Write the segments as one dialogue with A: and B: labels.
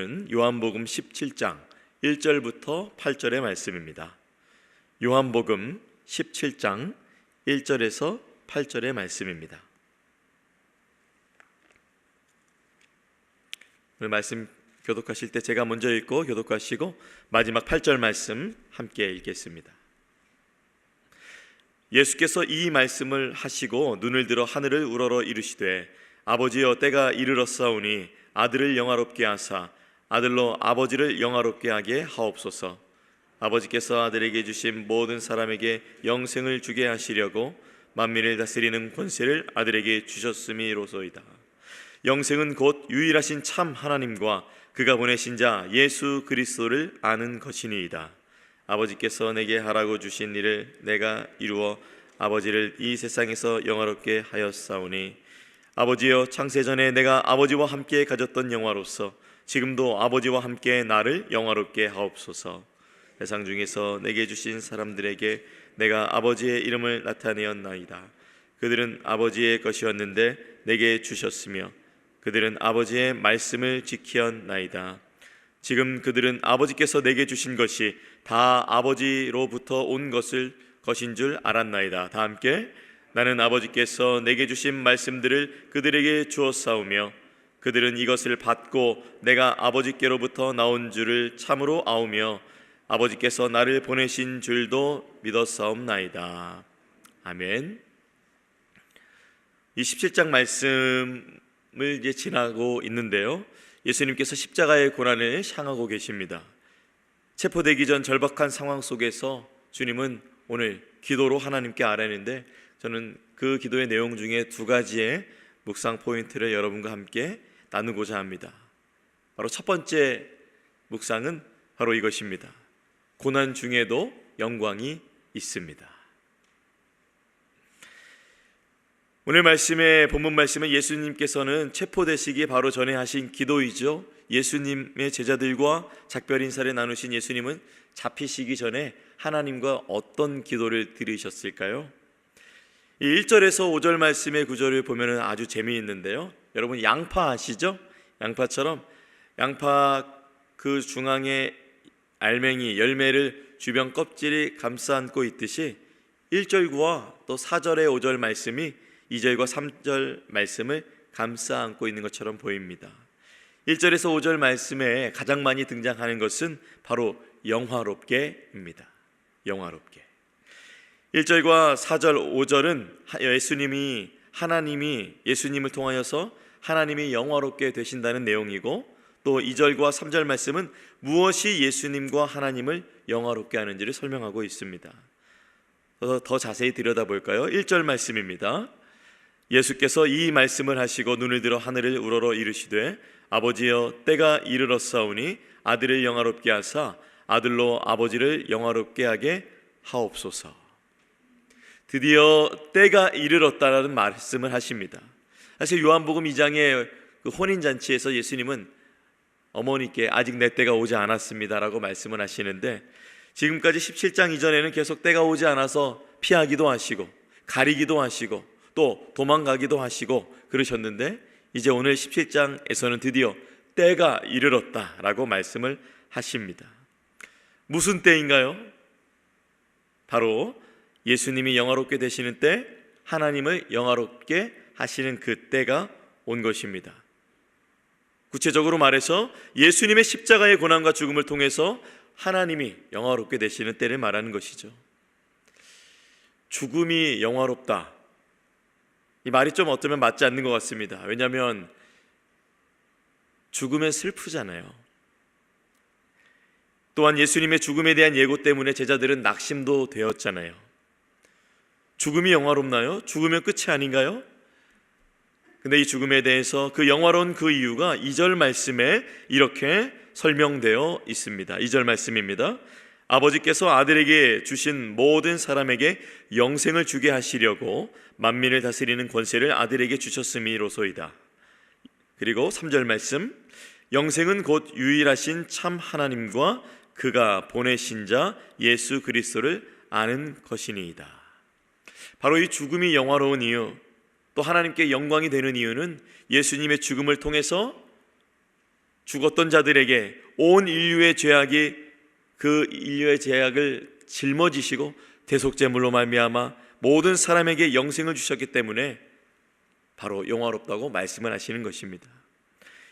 A: 요한복음 17장 1절부터 8절의 말씀입니다. 요한복음 17장 1절에서 8절의 말씀입니다. 오늘 말씀 교독하실 때 제가 먼저 읽고 교독하시고 마지막 8절 말씀 함께 읽겠습니다. 예수께서 이 말씀을 하시고 눈을 들어 하늘을 우러러 이르시되 아버지여 때가 이르렀사오니 아들을 영화롭게 하사 아들로 아버지를 영화롭게 하게 하옵소서. 아버지께서 아들에게 주신 모든 사람에게 영생을 주게 하시려고 만민을 다스리는 권세를 아들에게 주셨음이로소이다. 영생은 곧 유일하신 참 하나님과 그가 보내신 자 예수 그리스도를 아는 것이니이다. 아버지께서 내게 하라고 주신 일을 내가 이루어 아버지를 이 세상에서 영화롭게 하였사오니 아버지여 창세전에 내가 아버지와 함께 가졌던 영화로서 지금도 아버지와 함께 나를 영화롭게 하옵소서. 세상 중에서 내게 주신 사람들에게 내가 아버지의 이름을 나타내었나이다. 그들은 아버지의 것이었는데 내게 주셨으며 그들은 아버지의 말씀을 지키었나이다. 지금 그들은 아버지께서 내게 주신 것이 다 아버지로부터 온 것인 줄 알았나이다. 다 함께 나는 아버지께서 내게 주신 말씀들을 그들에게 주었사오며 그들은 이것을 받고 내가 아버지께로부터 나온 줄을 참으로 아오며 아버지께서 나를 보내신 줄도 믿었사옵나이다. 아멘. 이 17장 말씀을 이제 지나고 있는데요, 예수님께서 십자가의 고난을 향하고 계십니다. 체포되기 전 절박한 상황 속에서 주님은 오늘 기도로 하나님께 아뢰는데, 저는 그 기도의 내용 중에 두 가지의 묵상 포인트를 여러분과 함께 나누고자 합니다. 바로 첫 번째 묵상은 바로 이것입니다. 고난 중에도 영광이 있습니다. 오늘 본문 말씀은 예수님께서는 체포되시기 바로 전에 하신 기도이죠. 예수님의 제자들과 작별 인사를 나누신 예수님은 잡히시기 전에 하나님과 어떤 기도를 드리셨을까요? 이 1절에서 5절 말씀의 구절을 보면 아주 재미있는데요, 여러분 양파 아시죠? 양파처럼 양파 그 중앙에 알맹이 열매를 주변 껍질이 감싸 안고 있듯이 1절과 또 4절의 5절 말씀이 2절과 3절 말씀을 감싸 안고 있는 것처럼 보입니다. 1절에서 5절 말씀에 가장 많이 등장하는 것은 바로 영화롭게입니다. 영화롭게. 1절과 4절, 5절은 하나님이 예수님을 통하여서 하나님이 영화롭게 되신다는 내용이고, 또 2절과 3절 말씀은 무엇이 예수님과 하나님을 영화롭게 하는지를 설명하고 있습니다. 더 자세히 들여다볼까요? 1절 말씀입니다. 예수께서 이 말씀을 하시고 눈을 들어 하늘을 우러러 이르시되 아버지여 때가 이르렀사오니 아들을 영화롭게 하사 아들로 아버지를 영화롭게 하게 하옵소서. 드디어 때가 이르렀다라는 말씀을 하십니다. 사실 요한복음 2장의 그 혼인잔치에서 예수님은 어머니께 아직 내 때가 오지 않았습니다라고 말씀을 하시는데, 지금까지 17장 이전에는 계속 때가 오지 않아서 피하기도 하시고 가리기도 하시고 또 도망가기도 하시고 그러셨는데, 이제 오늘 17장에서는 드디어 때가 이르렀다라고 말씀을 하십니다. 무슨 때인가요? 바로 예수님이 영화롭게 되시는 때, 하나님을 영화롭게 하시는 그 때가 온 것입니다. 구체적으로 말해서 예수님의 십자가의 고난과 죽음을 통해서 하나님이 영화롭게 되시는 때를 말하는 것이죠. 죽음이 영화롭다, 이 말이 좀 어쩌면 맞지 않는 것 같습니다. 왜냐하면 죽으면 슬프잖아요. 또한 예수님의 죽음에 대한 예고 때문에 제자들은 낙심도 되었잖아요. 죽음이 영화롭나요? 죽으면 끝이 아닌가요? 근데 이 죽음에 대해서 그 영화로운 그 이유가 2절 말씀에 이렇게 설명되어 있습니다. 2절 말씀입니다. 아버지께서 아들에게 주신 모든 사람에게 영생을 주게 하시려고 만민을 다스리는 권세를 아들에게 주셨음이로소이다. 그리고 3절 말씀, 영생은 곧 유일하신 참 하나님과 그가 보내신 자 예수 그리스도를 아는 것이니이다. 바로 이 죽음이 영화로운 이유, 또 하나님께 영광이 되는 이유는 예수님의 죽음을 통해서 죽었던 자들에게 온 인류의 죄악이 그 인류의 죄악을 짊어지시고 대속제물로 말미암아 모든 사람에게 영생을 주셨기 때문에 바로 영화롭다고 말씀을 하시는 것입니다.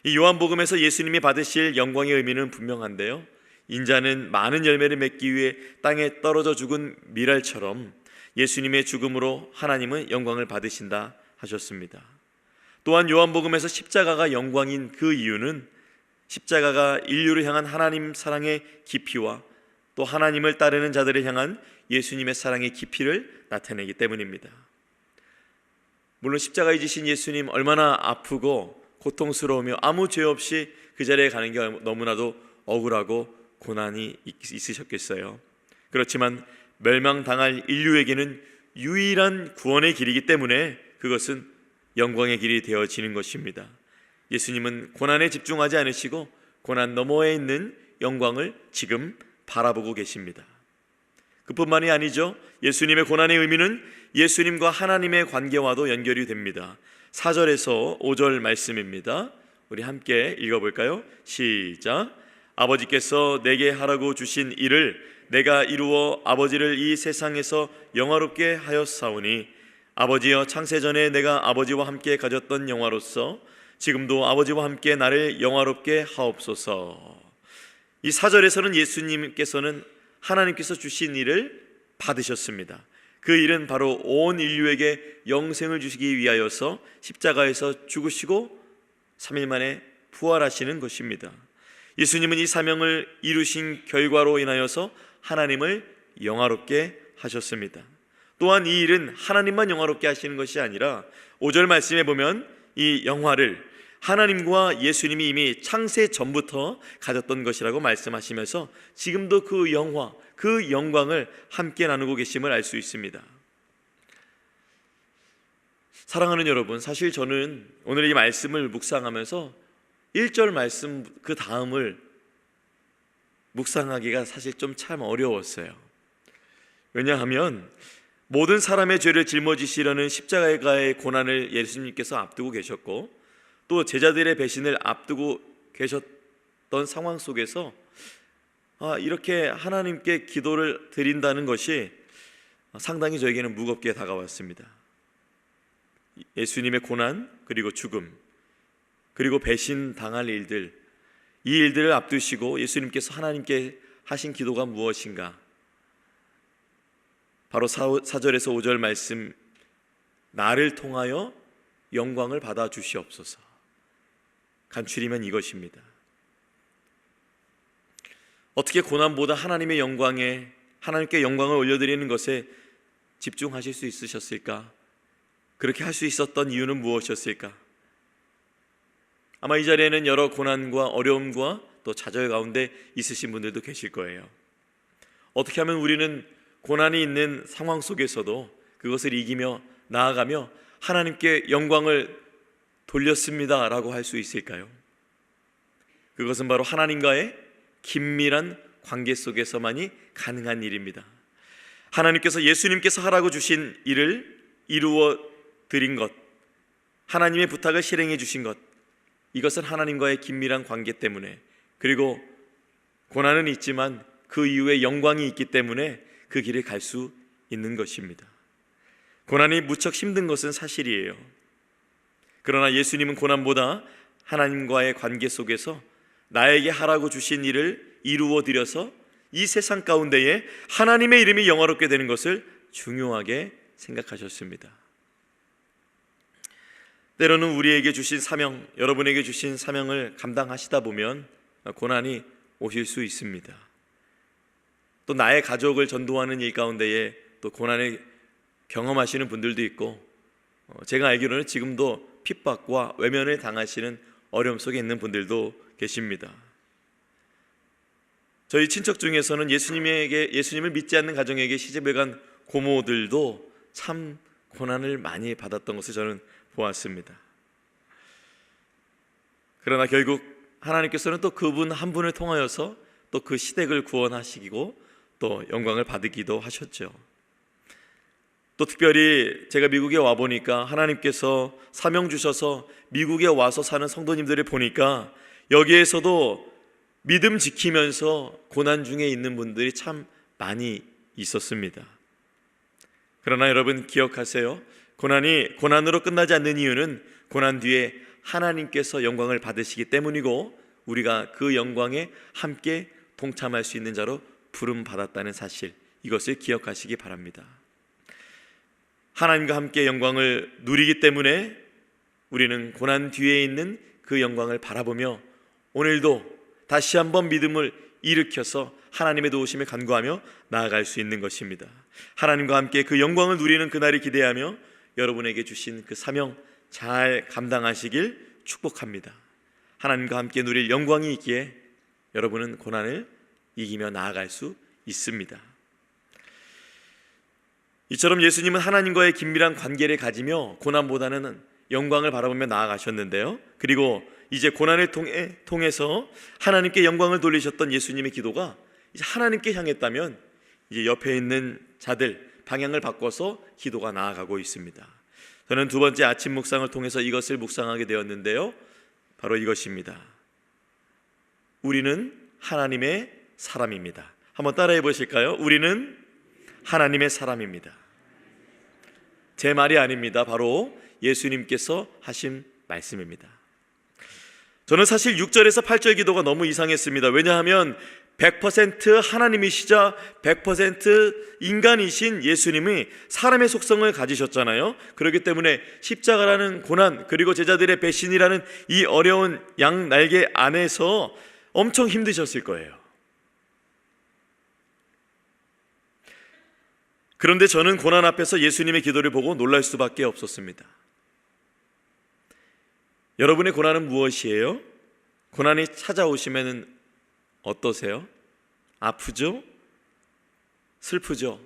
A: 이 요한복음에서 예수님이 받으실 영광의 의미는 분명한데요, 인자는 많은 열매를 맺기 위해 땅에 떨어져 죽은 밀알처럼 예수님의 죽음으로 하나님은 영광을 받으신다 하셨습니다. 또한 요한복음에서 십자가가 영광인 그 이유는 십자가가 인류를 향한 하나님 사랑의 깊이와 또 하나님을 따르는 자들을 향한 예수님의 사랑의 깊이를 나타내기 때문입니다. 물론 십자가에 지신 예수님 얼마나 아프고 고통스러우며 아무 죄 없이 그 자리에 가는 게 너무나도 억울하고 고난이 있으셨겠어요. 그렇지만 멸망당할 인류에게는 유일한 구원의 길이기 때문에 그것은 영광의 길이 되어지는 것입니다. 예수님은 고난에 집중하지 않으시고 고난 너머에 있는 영광을 지금 바라보고 계십니다. 그뿐만이 아니죠. 예수님의 고난의 의미는 예수님과 하나님의 관계와도 연결이 됩니다. 4절에서 5절 말씀입니다. 우리 함께 읽어볼까요? 시작. 아버지께서 내게 하라고 주신 일을 내가 이루어 아버지를 이 세상에서 영화롭게 하였사오니 아버지여, 창세전에 내가 아버지와 함께 가졌던 영화로서 지금도 아버지와 함께 나를 영화롭게 하옵소서. 이 4절에서는 예수님께서는 하나님께서 주신 일을 받으셨습니다. 그 일은 바로 온 인류에게 영생을 주시기 위하여서 십자가에서 죽으시고 3일 만에 부활하시는 것입니다. 예수님은 이 사명을 이루신 결과로 인하여서 하나님을 영화롭게 하셨습니다. 또한 이 일은 하나님만 영화롭게 하시는 것이 아니라 5절 말씀에 보면 이 영화를 하나님과 예수님이 이미 창세 전부터 가졌던 것이라고 말씀하시면서 지금도 그 영화, 그 영광을 함께 나누고 계심을 알 수 있습니다. 사랑하는 여러분, 사실 저는 오늘 이 말씀을 묵상하면서 1절 말씀 그 다음을 묵상하기가 사실 좀 참 어려웠어요. 왜냐하면 모든 사람의 죄를 짊어지시려는 십자가의 고난을 예수님께서 앞두고 계셨고 또 제자들의 배신을 앞두고 계셨던 상황 속에서 이렇게 하나님께 기도를 드린다는 것이 상당히 저에게는 무겁게 다가왔습니다. 예수님의 고난, 그리고 죽음, 그리고 배신당할 일들, 이 일들을 앞두시고 예수님께서 하나님께 하신 기도가 무엇인가? 바로 4절에서 5절 말씀, 나를 통하여 영광을 받아 주시옵소서. 간추리면 이것입니다. 어떻게 고난보다 하나님의 영광에, 하나님께 영광을 올려드리는 것에 집중하실 수 있으셨을까? 그렇게 할 수 있었던 이유는 무엇이었을까? 아마 이 자리에는 여러 고난과 어려움과 또 좌절 가운데 있으신 분들도 계실 거예요. 어떻게 하면 우리는 고난이 있는 상황 속에서도 그것을 이기며 나아가며 하나님께 영광을 돌렸습니다 라고 할 수 있을까요? 그것은 바로 하나님과의 긴밀한 관계 속에서만이 가능한 일입니다. 하나님께서 예수님께서 하라고 주신 일을 이루어 드린 것, 하나님의 부탁을 실행해 주신 것, 이것은 하나님과의 긴밀한 관계 때문에, 그리고 고난은 있지만 그 이후에 영광이 있기 때문에 그 길을 갈 수 있는 것입니다. 고난이 무척 힘든 것은 사실이에요. 그러나 예수님은 고난보다 하나님과의 관계 속에서 나에게 하라고 주신 일을 이루어 드려서 이 세상 가운데에 하나님의 이름이 영화롭게 되는 것을 중요하게 생각하셨습니다. 때로는 우리에게 주신 사명, 여러분에게 주신 사명을 감당하시다 보면 고난이 오실 수 있습니다. 또 나의 가족을 전도하는 일 가운데에 또 고난을 경험하시는 분들도 있고, 제가 알기로는 지금도 핍박과 외면을 당하시는 어려움 속에 있는 분들도 계십니다. 저희 친척 중에서는 예수님을 믿지 않는 가정에게 시집을 간 고모들도 참 고난을 많이 받았던 것을 저는 보았습니다. 그러나 결국 하나님께서는 또 그분 한 분을 통하여서 또 그 시댁을 구원하시고 또 영광을 받으기도 하셨죠. 또 특별히 제가 미국에 와 보니까 하나님께서 사명 주셔서 미국에 와서 사는 성도님들을 보니까 여기에서도 믿음 지키면서 고난 중에 있는 분들이 참 많이 있었습니다. 그러나 여러분 기억하세요. 고난이 고난으로 끝나지 않는 이유는 고난 뒤에 하나님께서 영광을 받으시기 때문이고 우리가 그 영광에 함께 동참할 수 있는 자로 부름받았다는 사실, 이것을 기억하시기 바랍니다. 하나님과 함께 영광을 누리기 때문에 우리는 고난 뒤에 있는 그 영광을 바라보며 오늘도 다시 한번 믿음을 일으켜서 하나님의 도우심에 간구하며 나아갈 수 있는 것입니다. 하나님과 함께 그 영광을 누리는 그날이 기대하며 여러분에게 주신 그 사명 잘 감당하시길 축복합니다. 하나님과 함께 누릴 영광이 있기에 여러분은 고난을 이기며 나아갈 수 있습니다. 이처럼 예수님은 하나님과의 긴밀한 관계를 가지며 고난보다는 영광을 바라보며 나아가셨는데요. 그리고 이제 고난을 통해서 하나님께 영광을 돌리셨던 예수님의 기도가 이제 하나님께 향했다면 이제 옆에 있는 자들 방향을 바꿔서 기도가 나아가고 있습니다. 저는 두 번째 아침 묵상을 통해서 이것을 묵상하게 되었는데요. 바로 이것입니다. 우리는 하나님의 사람입니다. 한번 따라해 보실까요? 우리는 하나님의 사람입니다. 제 말이 아닙니다. 바로 예수님께서 하신 말씀입니다. 저는 사실 6절에서 8절 기도가 너무 이상했습니다. 왜냐하면 100% 하나님이시자 100% 인간이신 예수님이 사람의 속성을 가지셨잖아요. 그렇기 때문에 십자가라는 고난, 그리고 제자들의 배신이라는 이 어려운 양 날개 안에서 엄청 힘드셨을 거예요. 그런데 저는 고난 앞에서 예수님의 기도를 보고 놀랄 수밖에 없었습니다. 여러분의 고난은 무엇이에요? 고난이 찾아오시면 어떠세요? 아프죠? 슬프죠?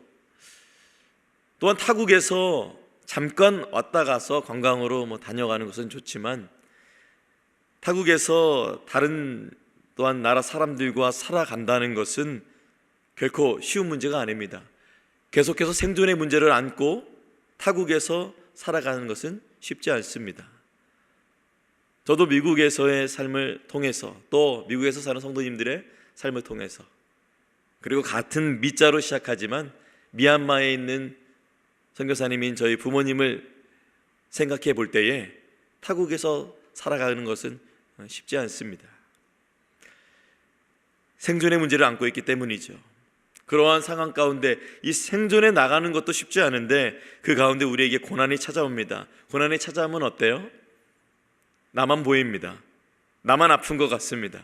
A: 또한 타국에서 잠깐 왔다 가서 관광으로 다녀가는 것은 좋지만 타국에서 다른 또한 나라 사람들과 살아간다는 것은 결코 쉬운 문제가 아닙니다. 계속해서 생존의 문제를 안고 타국에서 살아가는 것은 쉽지 않습니다. 저도 미국에서의 삶을 통해서 또 미국에서 사는 성도님들의 삶을 통해서 그리고 같은 미자로 시작하지만 미얀마에 있는 선교사님인 저희 부모님을 생각해 볼 때에 타국에서 살아가는 것은 쉽지 않습니다. 생존의 문제를 안고 있기 때문이죠. 그러한 상황 가운데 이 생존에 나가는 것도 쉽지 않은데 그 가운데 우리에게 고난이 찾아옵니다. 고난이 찾아오면 어때요? 나만 보입니다. 나만 아픈 것 같습니다.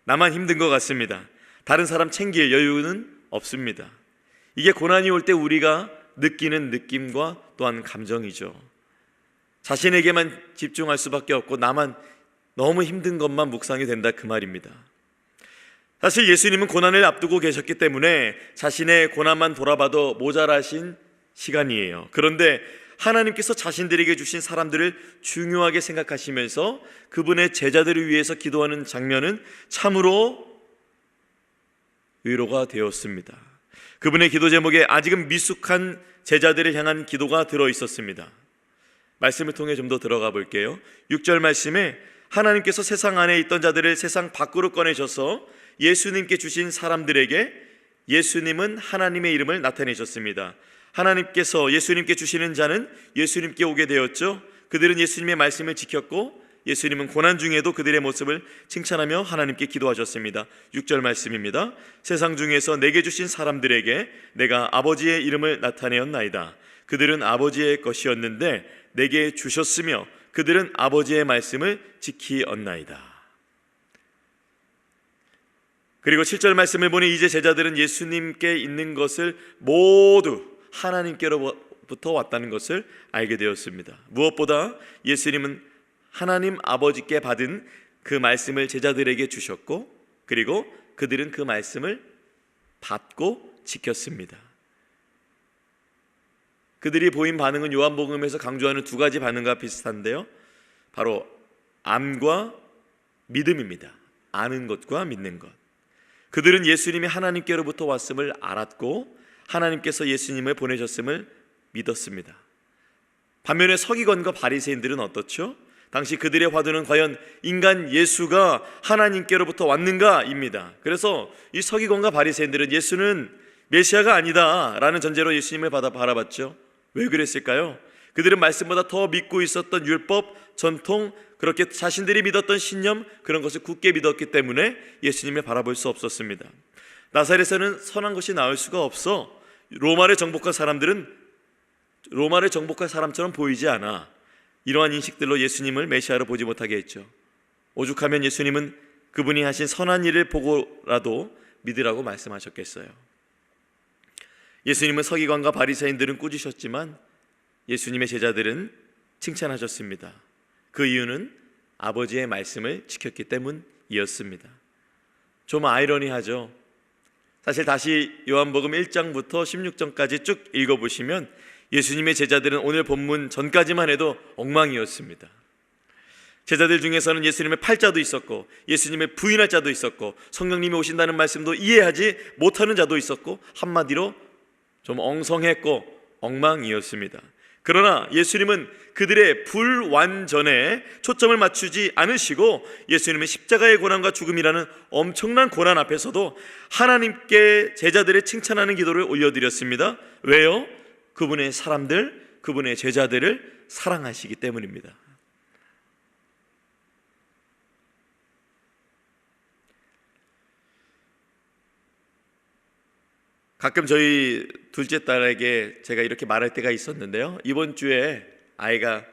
A: 나만 힘든 것 같습니다. 다른 사람 챙길 여유는 없습니다. 이게 고난이 올 때 우리가 느끼는 느낌과 또한 감정이죠. 자신에게만 집중할 수밖에 없고 나만 너무 힘든 것만 묵상이 된다, 그 말입니다. 사실 예수님은 고난을 앞두고 계셨기 때문에 자신의 고난만 돌아봐도 모자라신 시간이에요. 그런데 하나님께서 자신들에게 주신 사람들을 중요하게 생각하시면서 그분의 제자들을 위해서 기도하는 장면은 참으로 위로가 되었습니다. 그분의 기도 제목에 아직은 미숙한 제자들을 향한 기도가 들어있었습니다. 말씀을 통해 좀 더 들어가 볼게요. 6절 말씀에 하나님께서 세상 안에 있던 자들을 세상 밖으로 꺼내셔서 예수님께 주신 사람들에게 예수님은 하나님의 이름을 나타내셨습니다. 하나님께서 예수님께 주시는 자는 예수님께 오게 되었죠. 그들은 예수님의 말씀을 지켰고 예수님은 고난 중에도 그들의 모습을 칭찬하며 하나님께 기도하셨습니다. 6절 말씀입니다. 세상 중에서 내게 주신 사람들에게 내가 아버지의 이름을 나타내었나이다. 그들은 아버지의 것이었는데 내게 주셨으며 그들은 아버지의 말씀을 지키었나이다. 그리고 7절 말씀을 보니 이제 제자들은 예수님께 있는 것을 모두 하나님께로부터 왔다는 것을 알게 되었습니다. 무엇보다 예수님은 하나님 아버지께 받은 그 말씀을 제자들에게 주셨고 그리고 그들은 그 말씀을 받고 지켰습니다. 그들이 보인 반응은 요한복음에서 강조하는 두 가지 반응과 비슷한데요. 바로 암과 믿음입니다. 아는 것과 믿는 것. 그들은 예수님이 하나님께로부터 왔음을 알았고 하나님께서 예수님을 보내셨음을 믿었습니다. 반면에 서기관과 바리새인들은 어떻죠? 당시 그들의 화두는 과연 인간 예수가 하나님께로부터 왔는가입니다. 그래서 이 서기관과 바리새인들은 예수는 메시아가 아니다라는 전제로 예수님을 바라봤죠. 왜 그랬을까요? 그들은 말씀보다 더 믿고 있었던 율법, 전통, 그렇게 자신들이 믿었던 신념, 그런 것을 굳게 믿었기 때문에 예수님을 바라볼 수 없었습니다. 나사렛에는 선한 것이 나올 수가 없어. 로마를 정복한 사람들은 로마를 정복한 사람처럼 보이지 않아. 이러한 인식들로 예수님을 메시아로 보지 못하게 했죠. 오죽하면 예수님은 그분이 하신 선한 일을 보고라도 믿으라고 말씀하셨겠어요. 예수님은 서기관과 바리새인들은 꾸짖으셨지만 예수님의 제자들은 칭찬하셨습니다. 그 이유는 아버지의 말씀을 지켰기 때문이었습니다. 좀 아이러니하죠. 사실 다시 요한복음 1장부터 16장까지 쭉 읽어보시면 예수님의 제자들은 오늘 본문 전까지만 해도 엉망이었습니다. 제자들 중에서는 예수님의 팔자도 있었고 예수님의 부인할 자도 있었고 성령님이 오신다는 말씀도 이해하지 못하는 자도 있었고 한마디로 좀 엉성했고 엉망이었습니다. 그러나 예수님은 그들의 불완전에 초점을 맞추지 않으시고 예수님은 십자가의 고난과 죽음이라는 엄청난 고난 앞에서도 하나님께 제자들의 칭찬하는 기도를 올려드렸습니다. 왜요? 그분의 사람들, 그분의 제자들을 사랑하시기 때문입니다. 가끔 저희 둘째 딸에게 제가 이렇게 말할 때가 있었는데요. 이번 주에 아이랑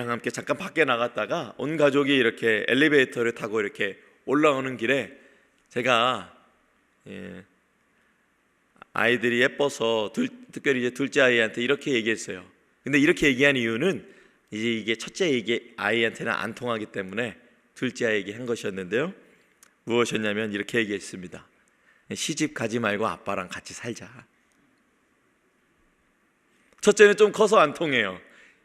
A: 함께 잠깐 밖에 나갔다가 온 가족이 이렇게 엘리베이터를 타고 이렇게 올라오는 길에 제가 아이들이 예뻐서 특별히 이제 둘째 아이한테 이렇게 얘기했어요. 근데 이렇게 얘기한 이유는 이제 이게 첫째 아이한테는 안 통하기 때문에 둘째 아이에게 한 것이었는데요. 무엇이었냐면 이렇게 얘기했습니다. 시집 가지 말고 아빠랑 같이 살자. 첫째는 좀 커서 안 통해요.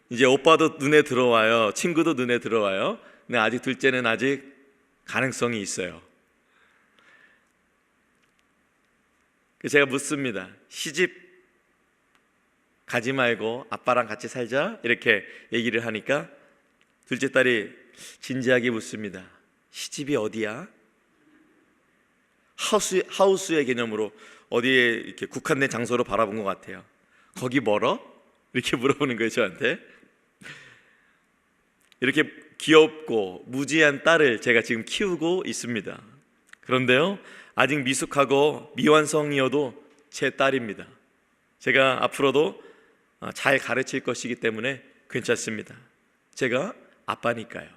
A: 이제 오빠도 눈에 들어와요. 친구도 눈에 들어와요. 근데 아직 둘째는 아직 가능성이 있어요. 제가 묻습니다. 시집 가지 말고 아빠랑 같이 살자 이렇게 얘기를 하니까 둘째 딸이 진지하게 묻습니다. 시집이 어디야? 하우스의 개념으로 어디에 이렇게 국한된 장소로 바라본 것 같아요. 거기 멀어? 이렇게 물어보는 거예요, 저한테. 이렇게 귀엽고 무지한 딸을 제가 지금 키우고 있습니다. 그런데요, 아직 미숙하고 미완성이어도 제 딸입니다. 제가 앞으로도 잘 가르칠 것이기 때문에 괜찮습니다. 제가 아빠니까요.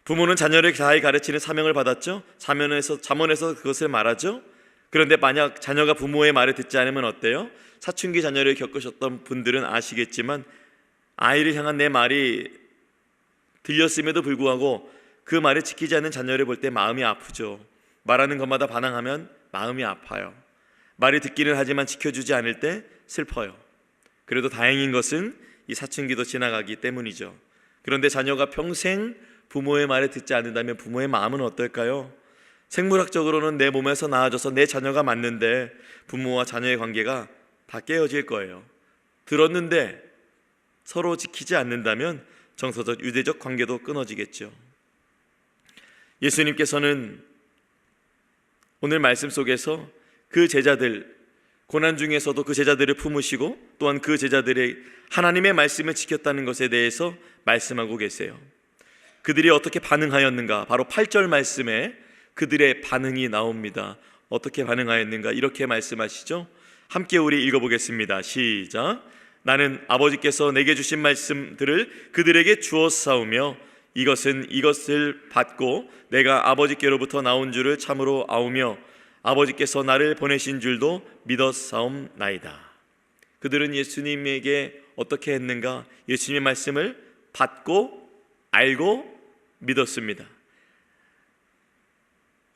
A: 부모는 자녀를 잘 가르치는 사명을 받았죠. 잠언에서 그것을 말하죠. 그런데 만약 자녀가 부모의 말을 듣지 않으면 어때요? 사춘기 자녀를 겪으셨던 분들은 아시겠지만 아이를 향한 내 말이 들렸음에도 불구하고 그 말을 지키지 않는 자녀를 볼 때 마음이 아프죠. 말하는 것마다 반항하면 마음이 아파요. 말을 듣기는 하지만 지켜주지 않을 때 슬퍼요. 그래도 다행인 것은 이 사춘기도 지나가기 때문이죠. 그런데 자녀가 평생 부모의 말을 듣지 않는다면 부모의 마음은 어떨까요? 생물학적으로는 내 몸에서 나아져서 내 자녀가 맞는데 부모와 자녀의 관계가 다 깨어질 거예요. 들었는데 서로 지키지 않는다면 정서적 유대적 관계도 끊어지겠죠. 예수님께서는 오늘 말씀 속에서 그 제자들, 고난 중에서도 그 제자들을 품으시고 또한 그 제자들의 하나님의 말씀을 지켰다는 것에 대해서 말씀하고 계세요. 그들이 어떻게 반응하였는가? 바로 8절 말씀에 그들의 반응이 나옵니다. 어떻게 반응하였는가? 이렇게 말씀하시죠. 함께 우리 읽어보겠습니다. 시작. 나는 아버지께서 내게 주신 말씀들을 그들에게 주었사오며 이것을 받고 내가 아버지께로부터 나온 줄을 참으로 아오며 아버지께서 나를 보내신 줄도 믿었사옵나이다. 그들은 예수님에게 어떻게 했는가? 예수님의 말씀을 받고 알고 믿었습니다.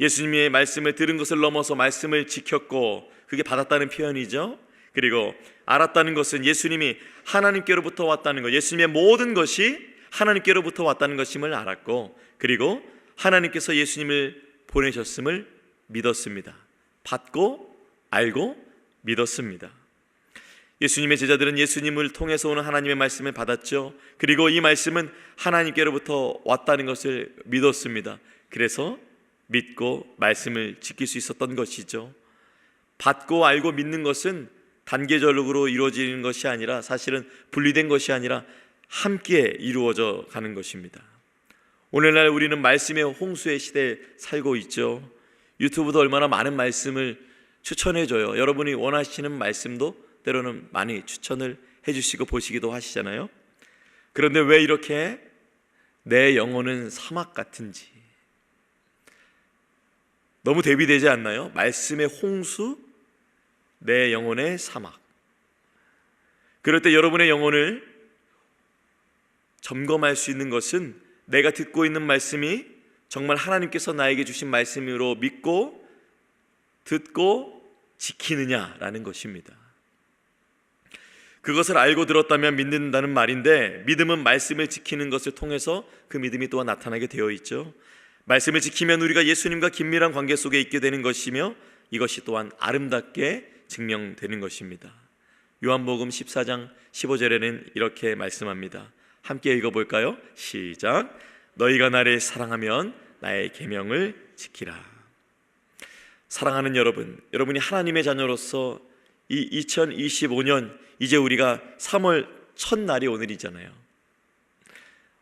A: 예수님의 말씀을 들은 것을 넘어서 말씀을 지켰고 그게 받았다는 표현이죠. 그리고 알았다는 것은 예수님이 하나님께로부터 왔다는 것, 예수님의 모든 것이 하나님께로부터 왔다는 것임을 알았고 그리고 하나님께서 예수님을 보내셨음을 믿었습니다. 받고 알고 믿었습니다. 예수님의 제자들은 예수님을 통해서 오는 하나님의 말씀을 받았죠. 그리고 이 말씀은 하나님께로부터 왔다는 것을 믿었습니다. 그래서 믿고 말씀을 지킬 수 있었던 것이죠. 받고 알고 믿는 것은 단계적으로 이루어지는 것이 아니라, 사실은 분리된 것이 아니라 함께 이루어져 가는 것입니다. 오늘날 우리는 말씀의 홍수의 시대에 살고 있죠. 유튜브도 얼마나 많은 말씀을 추천해줘요. 여러분이 원하시는 말씀도 때로는 많이 추천을 해주시고 보시기도 하시잖아요. 그런데 왜 이렇게 내 영혼은 사막 같은지, 너무 대비되지 않나요? 말씀의 홍수, 내 영혼의 사막. 그럴 때 여러분의 영혼을 점검할 수 있는 것은 내가 듣고 있는 말씀이 정말 하나님께서 나에게 주신 말씀으로 믿고 듣고 지키느냐라는 것입니다. 그것을 알고 들었다면 믿는다는 말인데, 믿음은 말씀을 지키는 것을 통해서 그 믿음이 또한 나타나게 되어 있죠. 말씀을 지키면 우리가 예수님과 긴밀한 관계 속에 있게 되는 것이며, 이것이 또한 아름답게 증명되는 것입니다. 요한복음 14장 15절에는 이렇게 말씀합니다. 함께 읽어볼까요? 시작. 너희가 나를 사랑하면 나의 계명을 지키라. 사랑하는 여러분, 여러분이 하나님의 자녀로서 이 2025년 이제 우리가 3월 첫날이 오늘이잖아요.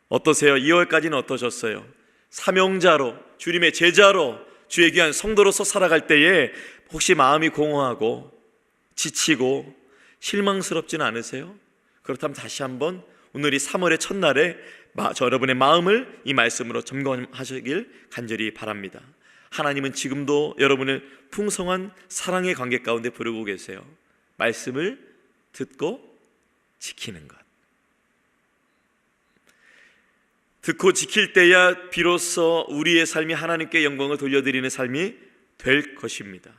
A: 어떠세요? 2월까지는 어떠셨어요? 사명자로, 주님의 제자로, 주의 귀한 성도로서 살아갈 때에 혹시 마음이 공허하고 지치고 실망스럽지는 않으세요? 그렇다면 다시 한번 오늘이 3월의 첫날에 여러분의 마음을 이 말씀으로 점검하시길 간절히 바랍니다. 하나님은 지금도 여러분을 풍성한 사랑의 관계 가운데 부르고 계세요. 말씀을 듣고 지키는 것. 듣고 지킬 때야 비로소 우리의 삶이 하나님께 영광을 돌려드리는 삶이 될 것입니다.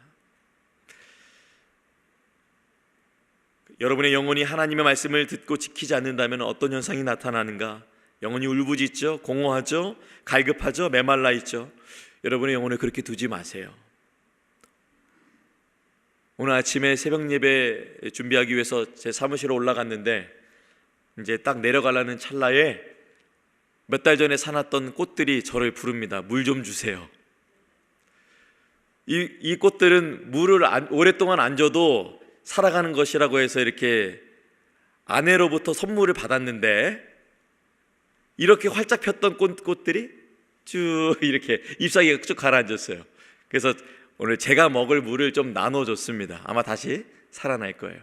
A: 여러분의 영혼이 하나님의 말씀을 듣고 지키지 않는다면 어떤 현상이 나타나는가? 영혼이 울부짖죠, 공허하죠, 갈급하죠, 메말라 있죠. 여러분의 영혼을 그렇게 두지 마세요. 오늘 아침에 새벽 예배 준비하기 위해서 제 사무실에 올라갔는데, 이제 딱 내려가려는 찰나에 몇 달 전에 사놨던 꽃들이 저를 부릅니다. 물 좀 주세요. 이 꽃들은 물을 오랫동안 안 줘도 살아가는 것이라고 해서 이렇게 아내로부터 선물을 받았는데, 이렇게 활짝 폈던 꽃들이 쭉 이렇게 잎사귀가 쭉 가라앉았어요. 그래서 오늘 제가 먹을 물을 좀 나눠줬습니다. 아마 다시 살아날 거예요.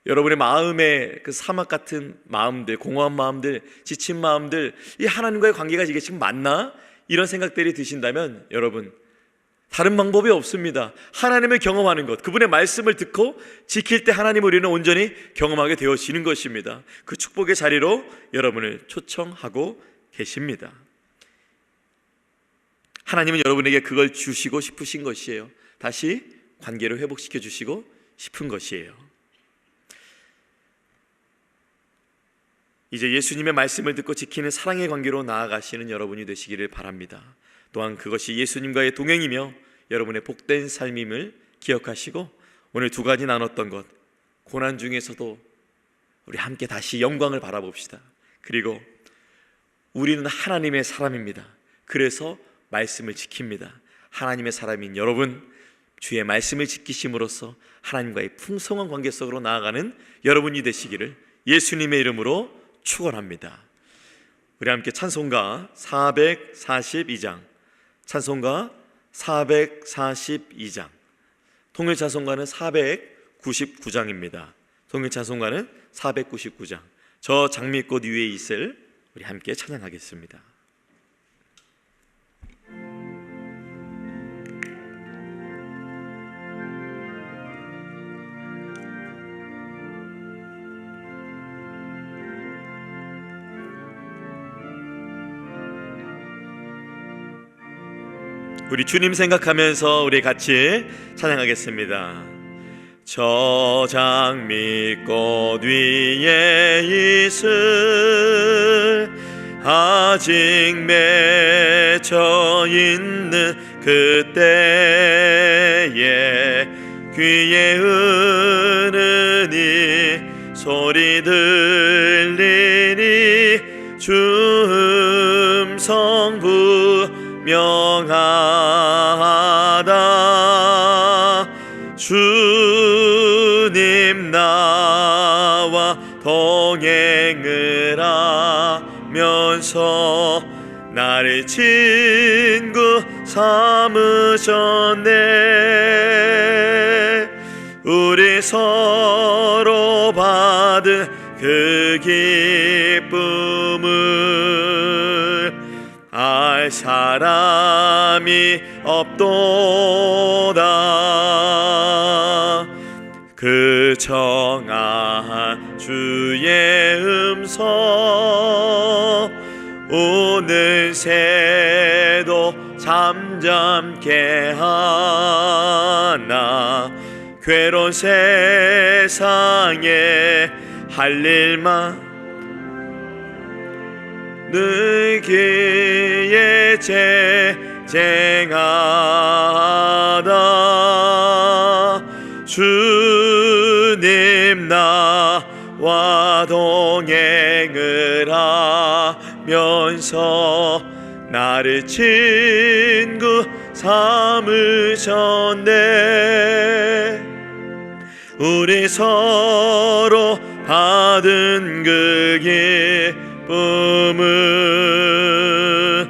A: 여러분의 마음에 그 사막 같은 마음들, 공허한 마음들, 지친 마음들, 이 하나님과의 관계가 이게 지금 맞나? 이런 생각들이 드신다면 여러분, 다른 방법이 없습니다. 하나님을 경험하는 것, 그분의 말씀을 듣고 지킬 때 하나님을 우리는 온전히 경험하게 되어지는 것입니다. 그 축복의 자리로 여러분을 초청하고 계십니다. 하나님은 여러분에게 그걸 주시고 싶으신 것이에요. 다시 관계를 회복시켜 주시고 싶은 것이에요. 이제 예수님의 말씀을 듣고 지키는 사랑의 관계로 나아가시는 여러분이 되시기를 바랍니다. 또한 그것이 예수님과의 동행이며 여러분의 복된 삶임을 기억하시고, 오늘 두 가지 나눴던 것, 고난 중에서도 우리 함께 다시 영광을 바라봅시다. 그리고 우리는 하나님의 사람입니다. 그래서 말씀을 지킵니다. 하나님의 사람인 여러분, 주의 말씀을 지키심으로써 하나님과의 풍성한 관계 속으로 나아가는 여러분이 되시기를 예수님의 이름으로 축원합니다. 우리 함께 찬송가 442장, 찬송가 442장, 통일 찬송가는 499장입니다. 통일 찬송가는 499장, 저 장미꽃 위에 있을 우리 함께 찬양하겠습니다. 우리 주님 생각하면서 우리 같이 찬양하겠습니다. 저 장미꽃 위에 있을 아직 맺혀 있는 그때에 귀에 은은히 소리 들리니 주 음성 분명하다. 주님 나와 동행을 하면서 나를 친구 삼으셨네. 우리 서로 받은 그 기쁨을 알 사람이 없도다. 그 정한 주의 음성 오늘 새도 잠잠케 하나. 괴로운 세상에 할 일만 늘기에 쟁쟁하다. 주님 나와 동행을 하면서 나를 친구 삼으셨네. 우리 서로 받은 그 기쁨을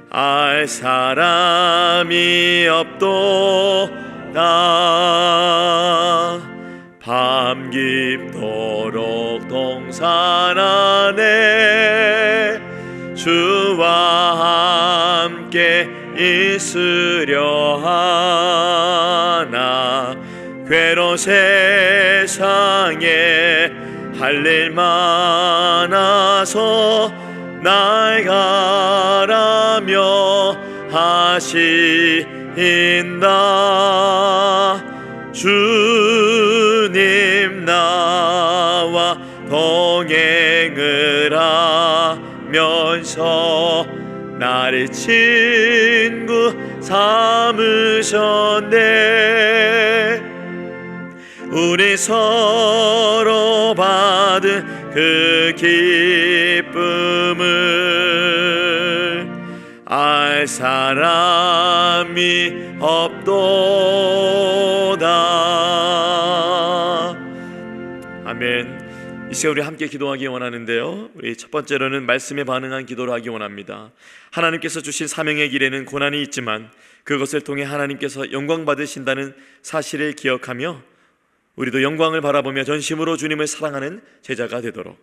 A: 알 사람이 없도다. 밤 깊도록 동산 안에 주와 함께 있으려 하나. 괴로운 세상에 할 일 많아서 날 가라며 하신다. 주님 나와 동행을 하면서 나를 친구 삼으셨네. 우리 서로 받은 그 기쁨을 알 사람이 없도다. 아멘. 이 시간 우리 함께 기도하기 원하는데요, 우리 첫 번째로는 말씀에 반응한 기도를 하기 원합니다. 하나님께서 주신 사명의 길에는 고난이 있지만 그것을 통해 하나님께서 영광 받으신다는 사실을 기억하며 우리도 영광을 바라보며 전심으로 주님을 사랑하는 제자가 되도록,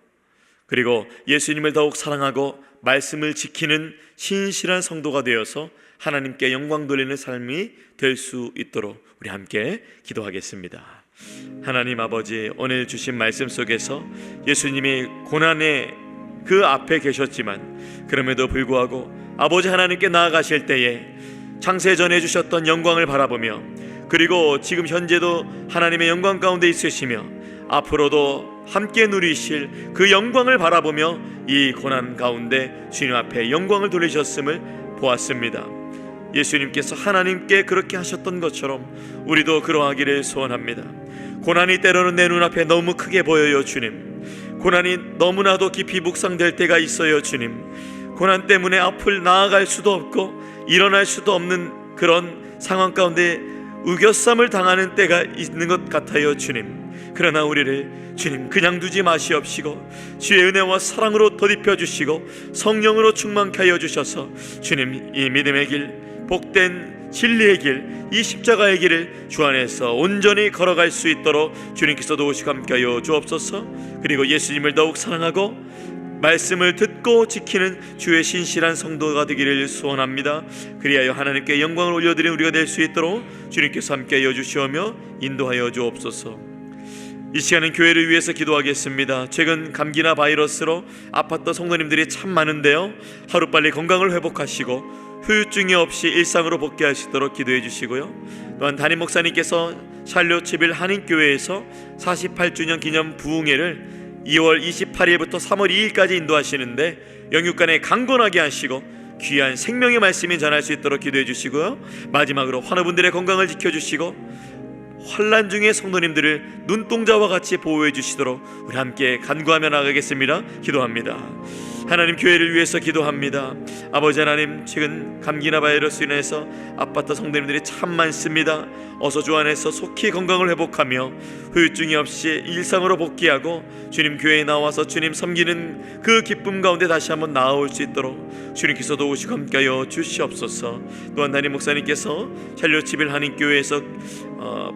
A: 그리고 예수님을 더욱 사랑하고 말씀을 지키는 신실한 성도가 되어서 하나님께 영광 돌리는 삶이 될 수 있도록 우리 함께 기도하겠습니다. 하나님 아버지, 오늘 주신 말씀 속에서 예수님이 고난의 그 앞에 계셨지만 그럼에도 불구하고 아버지 하나님께 나아가실 때에 창세 전에 주셨던 영광을 바라보며, 그리고 지금 현재도 하나님의 영광 가운데 있으시며 앞으로도 함께 누리실 그 영광을 바라보며 이 고난 가운데 주님 앞에 영광을 돌리셨음을 보았습니다. 예수님께서 하나님께 그렇게 하셨던 것처럼 우리도 그러하기를 소원합니다. 고난이 때로는 내 눈앞에 너무 크게 보여요 주님. 고난이 너무나도 깊이 묵상될 때가 있어요 주님. 고난 때문에 앞을 나아갈 수도 없고 일어날 수도 없는 그런 상황 가운데 우겨쌈을 당하는 때가 있는 것 같아요 주님. 그러나 우리를 주님 그냥 두지 마시옵시고 주의 은혜와 사랑으로 덧입혀 주시고 성령으로 충만케 하여 주셔서 주님 이 믿음의 길, 복된 진리의 길, 이 십자가의 길을 주 안에서 온전히 걸어갈 수 있도록 주님께서 도우시고 함께하여 주옵소서. 그리고 예수님을 더욱 사랑하고 말씀을 듣고 지키는 주의 신실한 성도가 되기를 소원합니다. 그리하여 하나님께 영광을 올려드리는 우리가 될 수 있도록 주님께서 함께하여 주시오며 인도하여 주옵소서. 이 시간은 교회를 위해서 기도하겠습니다. 최근 감기나 바이러스로 아팠던 성도님들이 참 많은데요, 하루빨리 건강을 회복하시고 후유증이 없이 일상으로 복귀하시도록 기도해 주시고요, 또한 담임 목사님께서 샬롯 11 한인교회에서 48주년 기념 부흥회를 2월 28일부터 3월 2일까지 인도하시는데 영육간에 강건하게 하시고 귀한 생명의 말씀이 전할 수 있도록 기도해 주시고요, 마지막으로 환우분들의 건강을 지켜주시고 환난 중에 성도님들을 눈동자와 같이 보호해 주시도록 우리 함께 간구하며 나가겠습니다. 기도합니다. 하나님, 교회를 위해서 기도합니다. 아버지 하나님, 최근 감기나 바이러스로 인해서 아팠던 성도님들이 참 많습니다. 어서 주 안에서 속히 건강을 회복하며 후유증이 없이 일상으로 복귀하고 주님 교회에 나와서 주님 섬기는 그 기쁨 가운데 다시 한번 나아올 수 있도록 주님께서 도우시고 함께하여 주시옵소서. 또한 담임 목사님께서 샬롯11 한인교회에서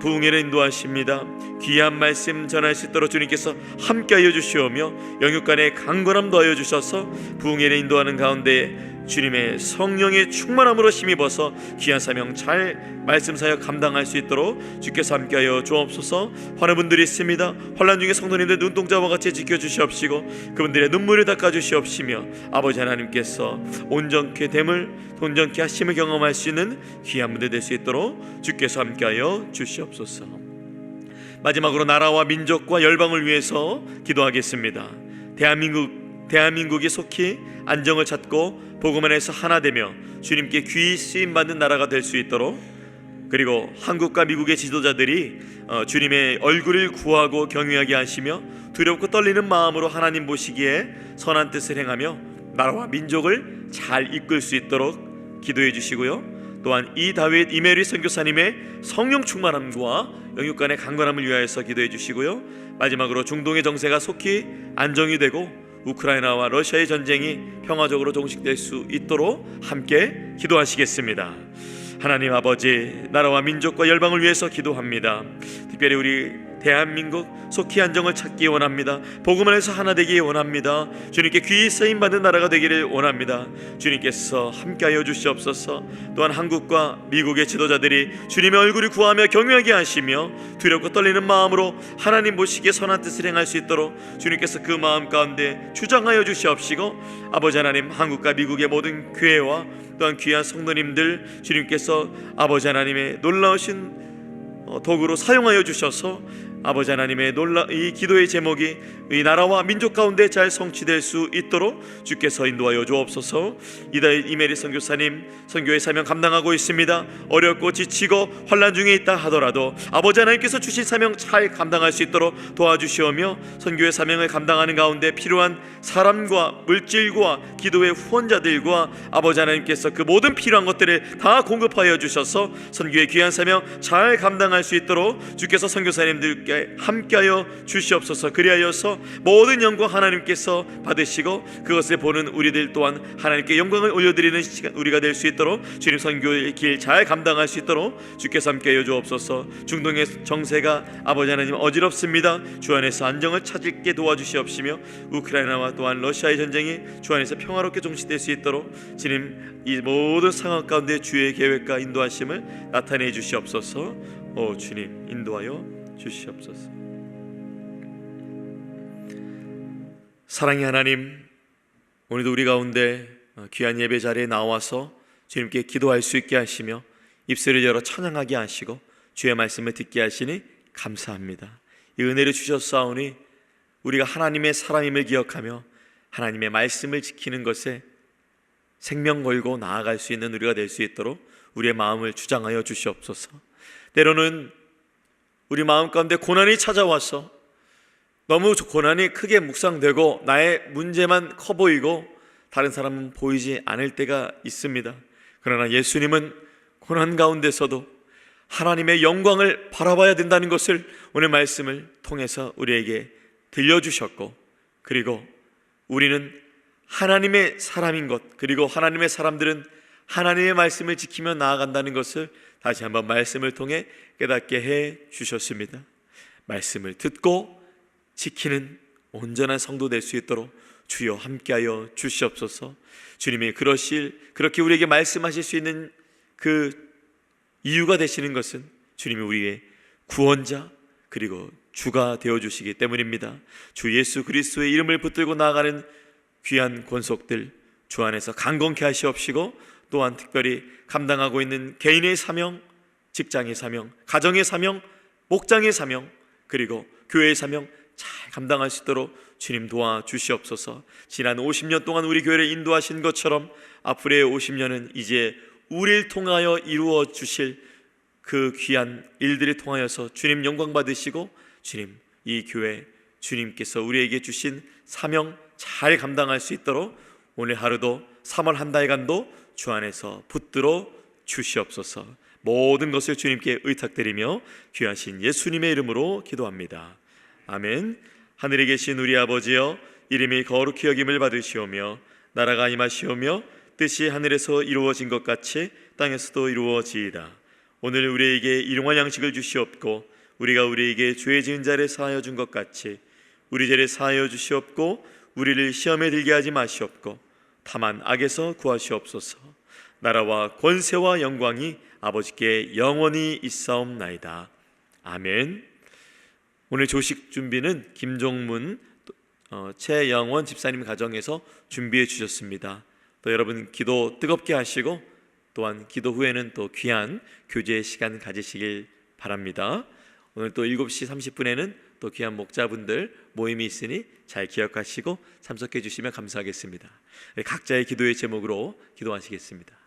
A: 부흥회를 인도하십니다. 귀한 말씀 전할 수 있도록 주님께서 함께하여 주시오며 영육간의 강건함 더하여 주셔서 부흥회를 인도하는 가운데 주님의 성령의 충만함으로 힘입어서 귀한 사명 잘 말씀 사역 감당할 수 있도록 주께서 함께하여 주옵소서. 환한 분들이 있습니다. 환난 중에 성도님들 눈동자와 같이 지켜주시옵시고 그분들의 눈물을 닦아주시옵시며 아버지 하나님께서 온전케 됨을 온전케 하심을 경험할 수 있는 귀한 분들 될 수 있도록 주께서 함께하여 주시옵소서. 마지막으로 나라와 민족과 열방을 위해서 기도하겠습니다. 대한민국이 속히 안정을 찾고 복음 안에서 하나 되며 주님께 귀히 쓰임받는 나라가 될 수 있도록, 그리고 한국과 미국의 지도자들이 주님의 얼굴을 구하고 경외하게 하시며 두렵고 떨리는 마음으로 하나님 보시기에 선한 뜻을 행하며 나라와 민족을 잘 이끌 수 있도록 기도해 주시고요. 또한 이다윗 이메리 선교사님의 성령 충만함과 영육간의 강건함을 위하여서 기도해 주시고요. 마지막으로 중동의 정세가 속히 안정이 되고 우크라이나와 러시아의 전쟁이 평화적으로 종식될 수 있도록 함께 기도하시겠습니다. 하나님 아버지, 나라와 민족과 열방을 위해서 기도합니다. 특별히 우리 대한민국 속히 안정을 찾기 원합니다. 복음 안에서 하나 되기 원합니다. 주님께 귀히 쓰임받는 나라가 되기를 원합니다. 주님께서 함께하여 주시옵소서. 또한 한국과 미국의 지도자들이 주님의 얼굴을 구하며 경외하게 하시며 두렵고 떨리는 마음으로 하나님 보시기에 선한 뜻을 행할 수 있도록 주님께서 그 마음 가운데 주장하여 주시옵시고, 아버지 하나님, 한국과 미국의 모든 교회와 또한 귀한 성도님들 주님께서 아버지 하나님의 놀라우신 도구로 사용하여 주셔서 아버지 하나님의 이 기도의 제목이 이 나라와 민족 가운데 잘 성취될 수 있도록 주께서 인도하여 주옵소서. 이다윗 이메리 선교사님 선교의 사명 감당하고 있습니다. 어렵고 지치고 환난 중에 있다 하더라도 아버지 하나님께서 주신 사명 잘 감당할 수 있도록 도와주시오며 선교의 사명을 감당하는 가운데 필요한 사람과 물질과 기도의 후원자들과 아버지 하나님께서 그 모든 필요한 것들을 다 공급하여 주셔서 선교의 귀한 사명 잘 감당할 수 있도록 주께서 선교사님들께 함께하여 주시옵소서. 그리하여서 모든 영광 하나님께서 받으시고 그것을 보는 우리들 또한 하나님께 영광을 올려드리는 시간 우리가 될 수 있도록 주님 선교의 길 잘 감당할 수 있도록 주께서 함께하여 주옵소서. 중동의 정세가 아버지 하나님 어지럽습니다. 주 안에서 안정을 찾게 도와주시옵시며 우크라이나와 또한 러시아의 전쟁이 주 안에서 평화롭게 종식될 수 있도록 주님 이 모든 상황 가운데 주의 계획과 인도하심을 나타내 주시옵소서. 오 주님, 인도하여 주시옵소서. 사랑의 하나님, 오늘도 우리 가운데 귀한 예배 자리에 나와서 주님께 기도할 수 있게 하시며 입술을 열어 찬양하게 하시고 주의 말씀을 듣게 하시니 감사합니다. 이 은혜를 주셨사오니 우리가 하나님의 사람임을 기억하며 하나님의 말씀을 지키는 것에 생명 걸고 나아갈 수 있는 우리가 될 수 있도록 우리의 마음을 주장하여 주시옵소서. 때로는 우리 마음 가운데 고난이 찾아와서 너무 고난이 크게 묵상되고 나의 문제만 커 보이고 다른 사람은 보이지 않을 때가 있습니다. 그러나 예수님은 고난 가운데서도 하나님의 영광을 바라봐야 된다는 것을 오늘 말씀을 통해서 우리에게 들려주셨고, 그리고 우리는 하나님의 사람인 것, 그리고 하나님의 사람들은 하나님의 말씀을 지키며 나아간다는 것을 다시 한번 말씀을 통해 깨닫게 해 주셨습니다. 말씀을 듣고 지키는 온전한 성도 될 수 있도록 주여 함께하여 주시옵소서. 주님이 그렇게 우리에게 말씀하실 수 있는 그 이유가 되시는 것은 주님이 우리의 구원자 그리고 주가 되어주시기 때문입니다. 주 예수 그리스도의 이름을 붙들고 나아가는 귀한 권속들 주 안에서 강건케 하시옵시고, 또한 특별히 감당하고 있는 개인의 사명, 직장의 사명, 가정의 사명, 목장의 사명, 그리고 교회의 사명 잘 감당할 수 있도록 주님 도와주시옵소서. 지난 50년 동안 우리 교회를 인도하신 것처럼 앞으로의 50년은 이제 우리를 통하여 이루어 주실 그 귀한 일들을 통하여서 주님 영광 받으시고, 주님 이 교회 주님께서 우리에게 주신 사명 잘 감당할 수 있도록 오늘 하루도 3월 한 달간도 주 안에서 붙들어 주시옵소서. 모든 것을 주님께 의탁드리며 귀하신 예수님의 이름으로 기도합니다. 아멘. 하늘에 계신 우리 아버지여, 이름이 거룩히 여김을 받으시오며 나라가 임하시오며 뜻이 하늘에서 이루어진 것 같이 땅에서도 이루어지이다. 오늘 우리에게 일용할 양식을 주시옵고 우리가 우리에게 죄 지은 자를 사하여 준 것 같이 우리 죄를 사하여 주시옵고 우리를 시험에 들게 하지 마시옵고 다만 악에서 구하시옵소서. 나라와 권세와 영광이 아버지께 영원히 있사옵나이다. 아멘. 오늘 조식 준비는 김종문, 최영원 집사님 가정에서 준비해 주셨습니다. 또 여러분 기도 뜨겁게 하시고 또한 기도 후에는 또 귀한 교제 시간 가지시길 바랍니다. 오늘 또 7시 30분에는 또 귀한 목자분들 모임이 있으니 잘 기억하시고 참석해 주시면 감사하겠습니다. 각자의 기도의 제목으로 기도하시겠습니다.